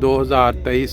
2023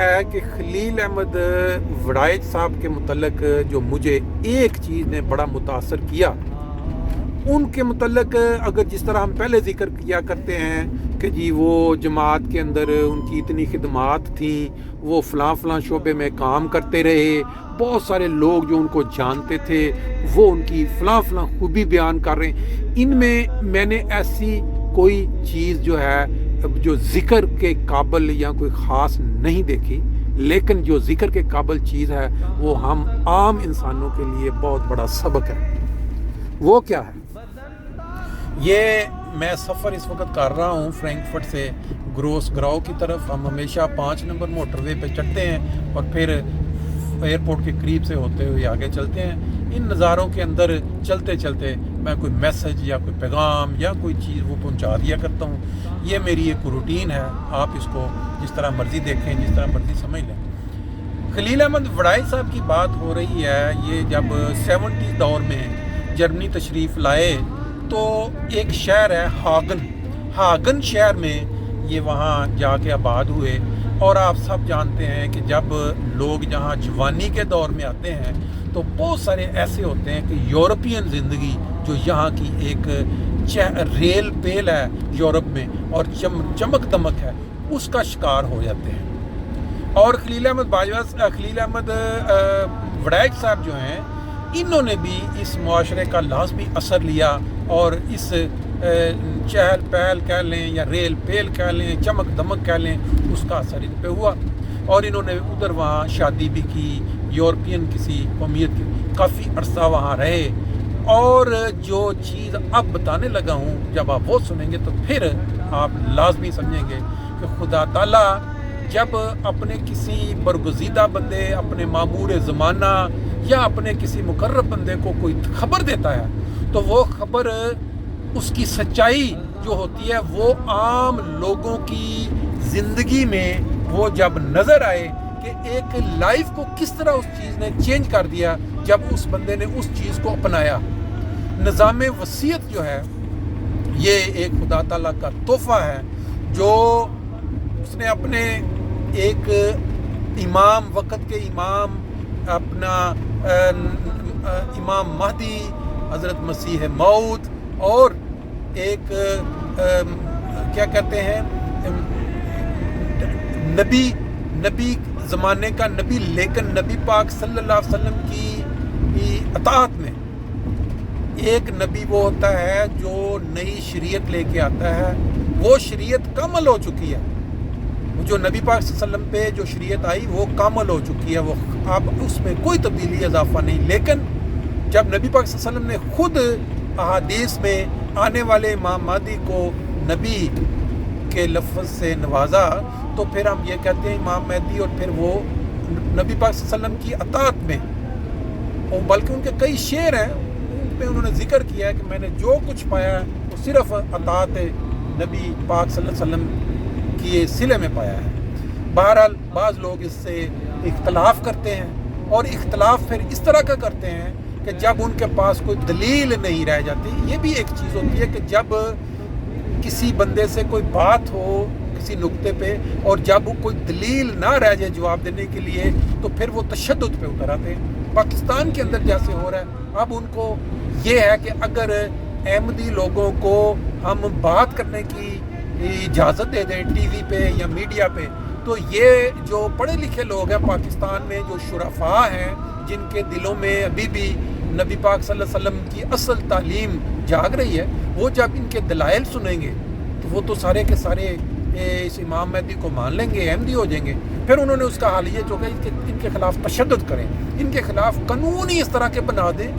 ہے کہ خلیل احمد وڑائچ صاحب کے متعلق جو مجھے ایک چیز نے بڑا متاثر کیا، ان کے متعلق اگر جس طرح ہم پہلے ذکر کیا کرتے ہیں کہ جی وہ جماعت کے اندر ان کی اتنی خدمات تھیں، وہ فلاں شعبے میں کام کرتے رہے، بہت سارے لوگ جو ان کو جانتے تھے وہ ان کی فلاں خوبی بیان کر رہے ہیں، ان میں نے ایسی کوئی چیز جو ہے جو ذکر کے قابل یا کوئی خاص نہیں دیکھی، لیکن جو ذکر کے قابل چیز ہے وہ ہم عام انسانوں کے لیے بہت بڑا سبق ہے۔ وہ کیا ہے؟ یہ میں سفر اس وقت کر رہا ہوں فرینکفرٹ سے گروس گراؤ کی طرف۔ ہم ہمیشہ 5 نمبر موٹر وے پہ چڑھتے ہیں اور پھر ایئرپورٹ کے قریب سے ہوتے ہوئے آگے چلتے ہیں۔ ان نظاروں کے اندر چلتے چلتے میں کوئی میسج یا کوئی پیغام یا کوئی چیز وہ پہنچا دیا کرتا ہوں۔ یہ میری ایک روٹین ہے، آپ اس کو جس طرح مرضی دیکھیں، جس طرح مرضی سمجھ لیں۔ خلیل احمد وڑائچ صاحب کی بات ہو رہی ہے، یہ جب 70 دور میں جرمنی تشریف لائے تو ایک شہر ہے ہاگن شہر میں یہ وہاں جا کے آباد ہوئے، اور آپ سب جانتے ہیں کہ جب لوگ جہاں جوانی کے دور میں آتے ہیں تو بہت سارے ایسے ہوتے ہیں کہ یورپین زندگی جو یہاں کی ایک ریل پیل ہے یورپ میں اور چمک دمک ہے، اس کا شکار ہو جاتے ہیں۔ اور خلیل احمد وڑائچ صاحب جو ہیں، انہوں نے بھی اس معاشرے کا لازمی اثر لیا اور اس چہل پہل کہہ لیں یا ریل پیل کہہ لیں، چمک دمک کہہ لیں، اس کا اثر ان پہ ہوا، اور انہوں نے ادھر وہاں شادی بھی کی، یورپین کسی قومیت کی، کافی عرصہ وہاں رہے۔ اور جو چیز اب بتانے لگا ہوں جب آپ وہ سنیں گے تو پھر آپ لازمی سمجھیں گے کہ خدا تعالیٰ جب اپنے کسی برگزیدہ بندے، اپنے معمور زمانہ یا اپنے کسی مقرب بندے کو کوئی خبر دیتا ہے تو وہ خبر، اس کی سچائی جو ہوتی ہے وہ عام لوگوں کی زندگی میں وہ جب نظر آئے کہ ایک لائف کو کس طرح اس چیز نے چینج کر دیا جب اس بندے نے اس چیز کو اپنایا۔ نظام وصیت جو ہے یہ ایک خدا تعالیٰ کا تحفہ ہے جو اس نے اپنے ایک امام، وقت کے امام، اپنا امام مہدی، حضرت مسیح موعود، اور ایک کیا کہتے ہیں نبی زمانے کا نبی، لیکن نبی پاک صلی اللہ علیہ وسلم کی اطاعت میں ایک نبی وہ ہوتا ہے جو نئی شریعت لے کے آتا ہے، وہ شریعت کامل ہو چکی ہے، جو نبی پاک صلی اللہ علیہ وسلم پہ جو شریعت آئی وہ کامل ہو چکی ہے، وہ اب اس میں کوئی تبدیلی اضافہ نہیں۔ لیکن جب نبی پاک صلی اللہ علیہ وسلم نے خود احادیث میں آنے والے امام مہدی کو نبی کے لفظ سے نوازا تو پھر ہم یہ کہتے ہیں امام مہدی، اور پھر وہ نبی پاک صلی اللہ علیہ وسلم کی اطاعت میں، اور بلکہ ان کے کئی شعر ہیں ان پہ انہوں نے ذکر کیا ہے کہ میں نے جو کچھ پایا ہے وہ صرف اطاعت نبی پاک صلی اللہ علیہ وسلم کی صلے میں پایا ہے۔ بہرحال بعض لوگ اس سے اختلاف کرتے ہیں، اور اختلاف پھر اس طرح کا کرتے ہیں کہ جب ان کے پاس کوئی دلیل نہیں رہ جاتی۔ یہ بھی ایک چیز ہوتی ہے کہ جب کسی بندے سے کوئی بات ہو کسی نقطے پہ اور جب کوئی دلیل نہ رہ جائے جواب دینے کے لیے تو پھر وہ تشدد پہ اتر آتے ہیں۔ پاکستان کے اندر جیسے ہو رہا ہے، اب ان کو یہ ہے کہ اگر احمدی لوگوں کو ہم بات کرنے کی اجازت دے دیں ٹی وی پہ یا میڈیا پہ، تو یہ جو پڑھے لکھے لوگ ہیں پاکستان میں، جو شرفاء ہیں، جن کے دلوں میں ابھی بھی نبی پاک صلی اللہ علیہ وسلم کی اصل تعلیم جاگ رہی ہے، وہ جب ان کے دلائل سنیں گے تو وہ تو سارے کے سارے اس امام مہدی کو مان لیں گے، احمدی ہو جائیں گے۔ پھر انہوں نے اس کا حل یہ چکا کہ ان کے خلاف تشدد کریں، ان کے خلاف قانون ہی اس طرح کے بنا دیں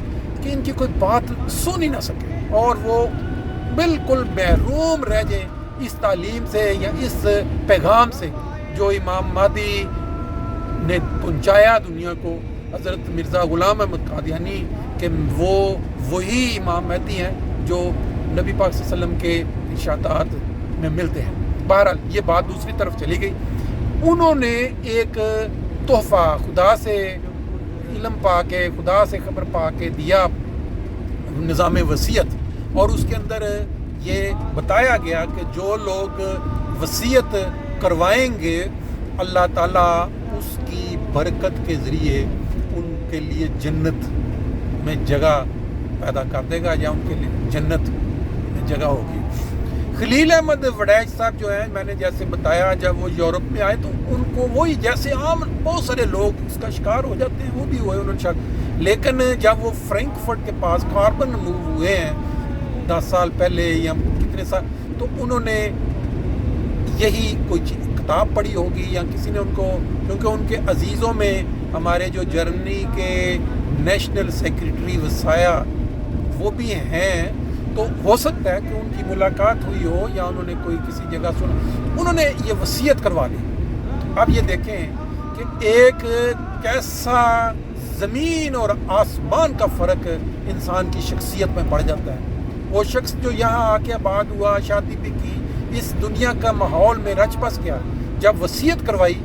کہ ان کی کوئی بات سن ہی نہ سکے، اور وہ بالکل محروم رہ جائیں اس تعلیم سے یا اس پیغام سے جو امام مہدی نے پہنچایا دنیا کو، حضرت مرزا غلام احمد قادیانی، کہ وہ وہی امام مہدی ہیں جو نبی پاک صلی اللہ علیہ وسلم کے ارشادات میں ملتے ہیں۔ بہرحال یہ بات دوسری طرف چلی گئی۔ انہوں نے ایک تحفہ خدا سے علم پا کے، خدا سے خبر پا کے دیا، نظام وصیت، اور اس کے اندر یہ بتایا گیا کہ جو لوگ وصیت کروائیں گے اللہ تعالیٰ اس کی برکت کے ذریعے ان کے لیے جنت میں جگہ پیدا کر دے گا، یا ان کے لیے جنت میں جگہ ہوگی۔ خلیل احمد وڈیچ صاحب جو ہیں، میں نے جیسے بتایا، جب وہ یورپ میں آئے تو ان کو وہی جیسے عام بہت سارے لوگ اس کا شکار ہو جاتے ہیں، وہ بھی ہوئے انہوں نے، لیکن جب وہ فرینکفرٹ کے پاس کاربن موو ہوئے ہیں 10 سال پہلے یا کتنے سال، تو انہوں نے یہی کوئی کتاب پڑھی ہوگی یا کسی نے ان کو، کیونکہ ان کے عزیزوں میں ہمارے جو جرمنی کے نیشنل سیکریٹری وسایا وہ بھی ہیں، تو ہو سکتا ہے کہ ان کی ملاقات ہوئی ہو یا انہوں نے کوئی کسی جگہ سنا، انہوں نے یہ وصیت کروا لی۔ اب یہ دیکھیں کہ ایک کیسا زمین اور آسمان کا فرق انسان کی شخصیت میں پڑ جاتا ہے۔ وہ شخص جو یہاں آ کے آباد ہوا، شادی بھی کی، اس دنیا کا ماحول میں رچ بس گیا، جب وصیت کروائی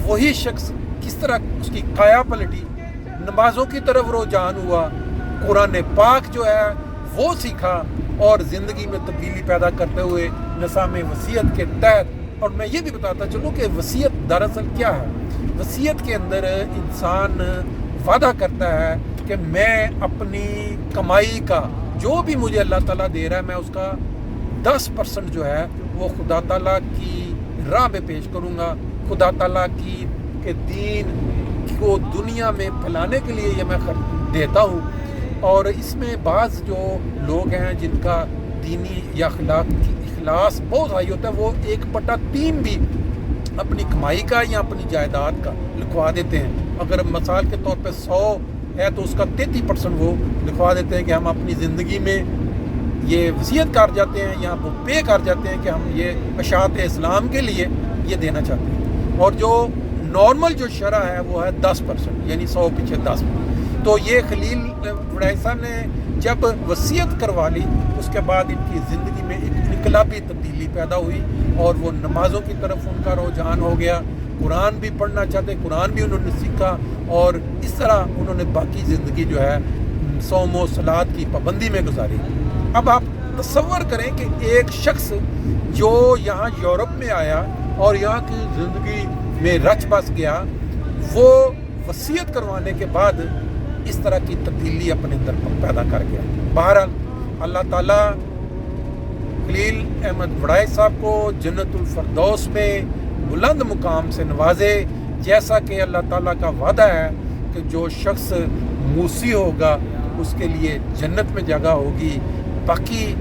وہی شخص کس طرح اس کی کایا پلٹی، نمازوں کی طرف رجحان ہوا، قرآن پاک جو ہے وہ سیکھا اور زندگی میں تبدیلی پیدا کرتے ہوئے نظام وصیت کے تحت۔ اور میں یہ بھی بتاتا چلوں کہ وصیت دراصل کیا ہے۔ وصیت کے اندر انسان وعدہ کرتا ہے کہ میں اپنی کمائی کا جو بھی مجھے اللہ تعالیٰ دے رہا ہے، میں اس کا 10% جو ہے وہ خدا تعالیٰ کی راہ میں پیش کروں گا، خدا تعالیٰ کے دین کو دنیا میں پھیلانے کے لیے یہ میں دیتا ہوں۔ اور اس میں بعض جو لوگ ہیں جن کا دینی یا اخلاص بہت ہائی ہوتا ہے، وہ 1/3 بھی اپنی کمائی کا یا اپنی جائیداد کا لکھوا دیتے ہیں۔ اگر مثال کے طور پہ 100 ہے تو اس کا 33% وہ لکھوا دیتے ہیں کہ ہم اپنی زندگی میں یہ وصیت کر جاتے ہیں یا وہ پے کر جاتے ہیں کہ ہم یہ اشاعت اسلام کے لیے یہ دینا چاہتے ہیں۔ اور جو نارمل جو شرح ہے وہ ہے 10%، یعنی 100 پیچھے 10۔ تو یہ خلیل وڈیچ صاحب نے جب وصیت کروا لی، اس کے بعد ان کی زندگی میں ایک انقلابی تبدیلی پیدا ہوئی اور وہ نمازوں کی طرف ان کا رجحان ہو گیا، قرآن بھی پڑھنا چاہتے، قرآن بھی انہوں نے سیکھا، اور اس طرح انہوں نے باقی زندگی جو ہے صوم و صلات کی پابندی میں گزاری۔ اب آپ تصور کریں کہ ایک شخص جو یہاں یورپ میں آیا اور یہاں کی زندگی میں رچ بس گیا، وہ وصیت کروانے کے بعد اس طرح کی تبدیلی اپنے اندر پیدا کر گیا۔ بہرحال اللہ تعالیٰ خلیل احمد وڈیچ صاحب کو جنت الفردوس میں بلند مقام سے نوازے، جیسا کہ اللہ تعالیٰ کا وعدہ ہے کہ جو شخص موسی ہوگا اس کے لیے جنت میں جگہ ہوگی۔ باقی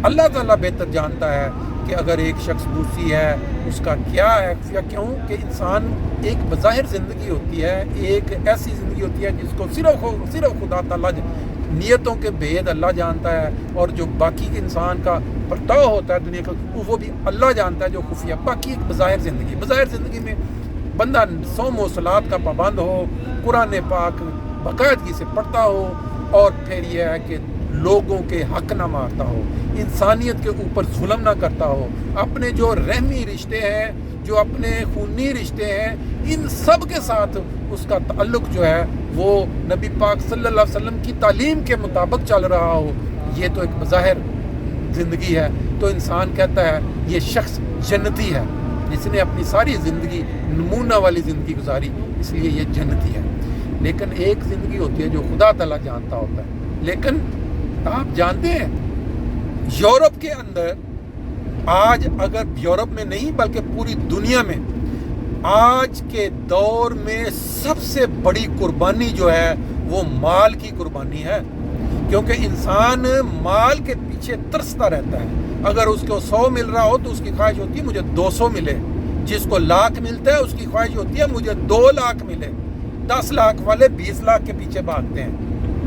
اللہ تعالیٰ بہتر جانتا ہے کہ اگر ایک شخص موسی ہے اس کا کیا ہے، یا کیوں کہ انسان ایک بظاہر زندگی ہوتی ہے، ایک ایسی زندگی ہوتی ہے جس کو صرف خدا تعالیٰ نیتوں کے بھید اللہ جانتا ہے، اور جو باقی انسان کا برتاؤ ہوتا ہے دنیا کا وہ بھی اللہ جانتا ہے جو خفیہ۔ باقی ایک بظاہر زندگی میں بندہ صوم و صلات کا پابند ہو، قرآن پاک باقاعدگی سے پڑھتا ہو، اور پھر یہ ہے کہ لوگوں کے حق نہ مارتا ہو، انسانیت کے اوپر ظلم نہ کرتا ہو، اپنے جو رحمی رشتے ہیں، جو اپنے خونی رشتے ہیں، ان سب کے ساتھ اس کا تعلق جو ہے وہ نبی پاک صلی اللہ علیہ وسلم کی تعلیم کے مطابق چل رہا ہو، یہ تو ایک بظاہر زندگی ہے۔ تو انسان کہتا ہے یہ شخص جنتی ہے، جس نے اپنی ساری زندگی نمونہ والی زندگی گزاری، اس لیے یہ جنتی ہے۔ لیکن ایک زندگی ہوتی ہے جو خدا تعالیٰ جانتا ہوتا ہے۔ لیکن آپ جانتے ہیں یورپ کے اندر آج، اگر یورپ میں نہیں بلکہ پوری دنیا میں آج کے دور میں سب سے بڑی قربانی جو ہے وہ مال کی قربانی ہے، کیونکہ انسان مال کے پیچھے ترستا رہتا ہے۔ اگر اس کو 100 مل رہا ہو تو اس کی خواہش ہوتی ہے مجھے 200 ملے، جس کو لاکھ ملتا ہے اس کی خواہش ہوتی ہے مجھے 2 لاکھ ملے، 10 لاکھ والے 20 لاکھ کے پیچھے بھاگتے ہیں،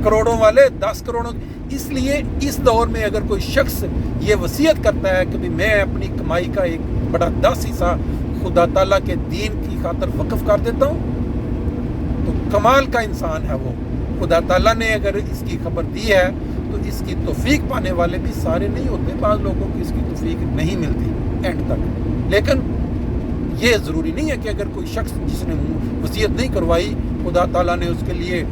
کروڑوں والے 10 کروڑوں۔ اس لیے اس دور میں اگر کوئی شخص یہ وصیت کرتا ہے کہ میں اپنی کمائی کا ایک بڑا 10 حصہ خدا تعالیٰ کے دین کی خاطر وقف کر دیتا ہوں، تو کمال کا انسان ہے وہ۔ خدا تعالیٰ نے اگر اس کی خبر دی ہے تو اس کی توفیق پانے والے بھی سارے نہیں ہوتے، بعض لوگوں کی اس کی توفیق نہیں ملتی اینڈ تک۔ لیکن یہ ضروری نہیں ہے کہ اگر کوئی شخص جس نے وصیت نہیں کروائی، خدا تعالیٰ نے اس کے لیے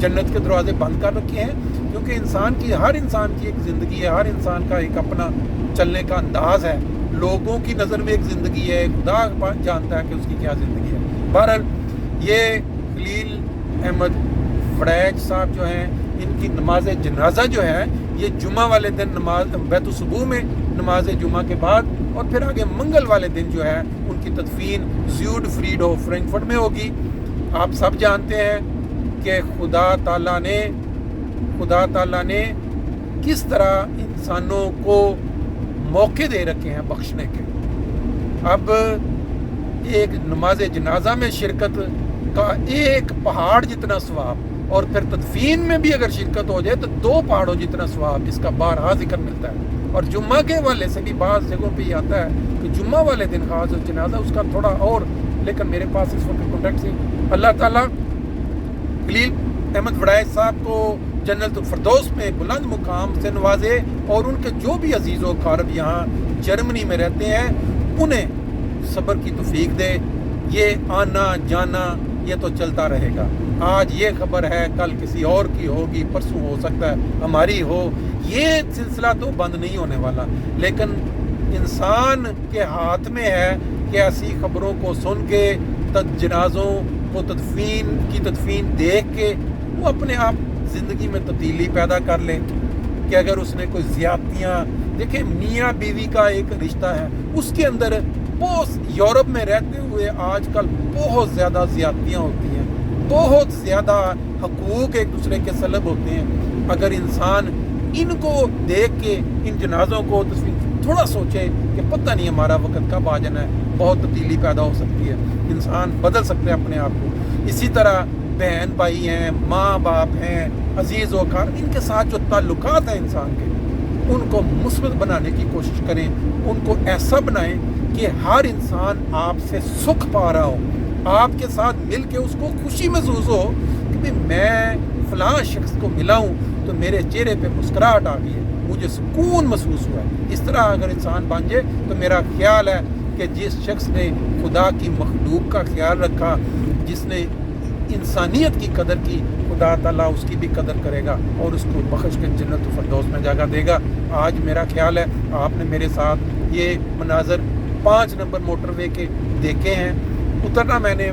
جنت کے دروازے بند کر رکھے ہیں، کیونکہ ہر انسان کی ایک زندگی ہے، ہر انسان کا ایک اپنا چلنے کا انداز ہے۔ لوگوں کی نظر میں ایک زندگی ہے، خدا جانتا ہے کہ اس کی کیا زندگی ہے۔ بہرحال یہ خلیل احمد وڑیچ صاحب جو ہیں، ان کی نماز جنازہ جو ہے یہ جمعہ والے دن نماز بیت الصبح میں نماز جمعہ کے بعد، اور پھر آگے منگل والے دن جو ہے ان کی تدفین زیوڈ فریڈہوف فرینکفرٹ میں ہوگی۔ آپ سب جانتے ہیں کہ خدا تعالیٰ نے کس طرح انسانوں کو موقع دے رکھے ہیں بخشنے کے۔ اب ایک نماز جنازہ میں شرکت کا ایک پہاڑ جتنا ثواب، اور پھر تدفین میں بھی اگر شرکت ہو جائے تو 2 پہاڑوں جتنا ثواب، اس کا بارہا ذکر ملتا ہے۔ اور جمعہ کے حوالے سے بھی بعض جگہوں پہ یہ آتا ہے کہ جمعہ والے دن خاص جنازہ اس کا تھوڑا اور، لیکن میرے پاس اس وقت کانٹیکٹ سے اللہ تعالیٰ خلیل احمد وڑیچ صاحب کو جنت الفردوس میں بلند مقام سے نوازے، اور ان کے جو بھی عزیز و اقارب یہاں جرمنی میں رہتے ہیں انہیں صبر کی توفیق دے۔ یہ آنا جانا یہ تو چلتا رہے گا، آج یہ خبر ہے کل کسی اور کی ہوگی، پرسوں ہو سکتا ہے ہماری ہو، یہ سلسلہ تو بند نہیں ہونے والا۔ لیکن انسان کے ہاتھ میں ہے کہ ایسی خبروں کو سن کے، جنازوں کو تدفین دیکھ کے وہ اپنے آپ زندگی میں تبدیلی پیدا کر لے، کہ اگر اس نے کوئی زیادتیاں، دیکھیں میاں بیوی کا ایک رشتہ ہے، اس کے اندر بہت یورپ میں رہتے ہوئے آج کل بہت زیادہ زیادتیاں ہوتی ہیں، بہت زیادہ حقوق ایک دوسرے کے سلب ہوتے ہیں۔ اگر انسان ان کو دیکھ کے ان جنازوں کو تھوڑا سوچے کہ پتہ نہیں ہمارا وقت کب آ جانا ہے، بہت تبدیلی پیدا ہو سکتی ہے، انسان بدل سکتے ہیں اپنے آپ کو۔ اسی طرح بہن بھائی ہیں، ماں باپ ہیں، عزیز و اقارب، ان کے ساتھ جو تعلقات ہیں انسان کے، ان کو مثبت بنانے کی کوشش کریں، ان کو ایسا بنائیں کہ ہر انسان آپ سے سکھ پا رہا ہو، آپ کے ساتھ مل کے اس کو خوشی محسوس ہو کہ میں فلاں شخص کو ملا ہوں تو میرے چہرے پہ مسکراہٹ آ گئی ہے، مجھے سکون محسوس ہوا ہے۔ اس طرح اگر انسان بن جائے تو میرا خیال ہے کہ جس شخص نے خدا کی مخلوق کا خیال رکھا، جس نے انسانیت کی قدر کی، خدا تعالیٰ اس کی بھی قدر کرے گا اور اس کو بخش کے جنت الفردوس میں جگہ دے گا۔ آج میرا خیال ہے آپ نے میرے ساتھ یہ مناظر 5 نمبر موٹر وے کے دیکھے ہیں۔ اترنا میں نے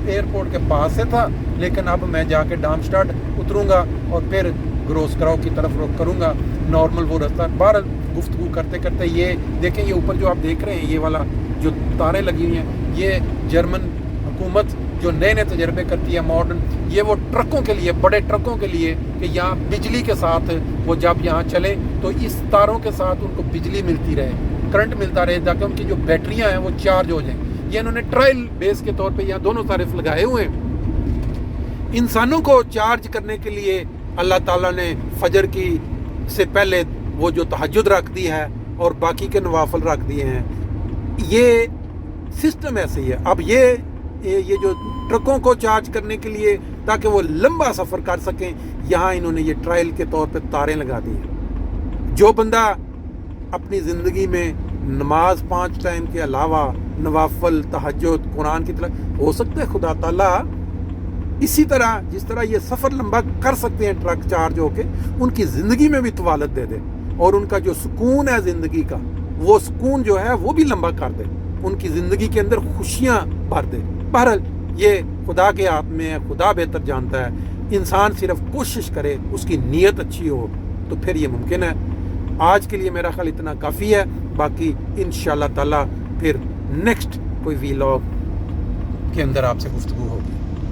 ایئرپورٹ کے پاس سے تھا، لیکن اب میں جا کے ڈارمسٹاڈ اتروں گا اور پھر گروس کراؤ کی طرف رخ کروں گا، نارمل وہ رستہ۔ باہر گفتگو کرتے کرتے یہ دیکھیں، یہ اوپر جو آپ دیکھ رہے ہیں، یہ والا جو تاریں لگی ہوئی ہیں، یہ جرمن حکومت جو نئے نئے تجربے کرتی ہے ماڈرن، یہ وہ ٹرکوں کے لیے، بڑے ٹرکوں کے لیے، کہ یہاں بجلی کے ساتھ وہ جب یہاں چلے تو اس تاروں کے ساتھ ان کو بجلی ملتی رہے، کرنٹ ملتا رہے، تاکہ ان کی جو بیٹریاں ہیں وہ چارج ہو جائیں۔ یہ انہوں نے ٹرائل بیس کے طور پہ یہاں دونوں طرف لگائے ہوئے ہیں۔ انسانوں کو چارج کرنے کے لیے اللہ تعالیٰ نے فجر کی سے پہلے وہ جو تہجد رکھ دی ہے اور باقی کے نوافل رکھ دیے ہیں۔ یہ سسٹم ایسے ہی ہے۔ اب یہ جو ٹرکوں کو چارج کرنے کے لیے تاکہ وہ لمبا سفر کر سکیں، یہاں انہوں نے یہ ٹرائل کے طور پہ تاریں لگا دی ہیں۔ جو بندہ اپنی زندگی میں نماز 5 ٹائم کے علاوہ نوافل، تہجد، قرآن کی طرف، ہو سکتا ہے خدا تعالیٰ اسی طرح جس طرح یہ سفر لمبا کر سکتے ہیں ٹرک چارج ہو کے، ان کی زندگی میں بھی طوالت دے دے، اور ان کا جو سکون ہے زندگی کا، وہ سکون جو ہے وہ بھی لمبا کر دے، ان کی زندگی کے اندر خوشیاں بھر دے۔ بہرحال یہ خدا کے ہاتھ میں ہے، خدا بہتر جانتا ہے۔ انسان صرف کوشش کرے، اس کی نیت اچھی ہو تو پھر یہ ممکن ہے۔ آج کے لیے میرا خیال اتنا کافی ہے، باقی انشاءاللہ تعالیٰ پھر نیکسٹ کوئی ویلاگ کے اندر آپ سے گفتگو ہوگی۔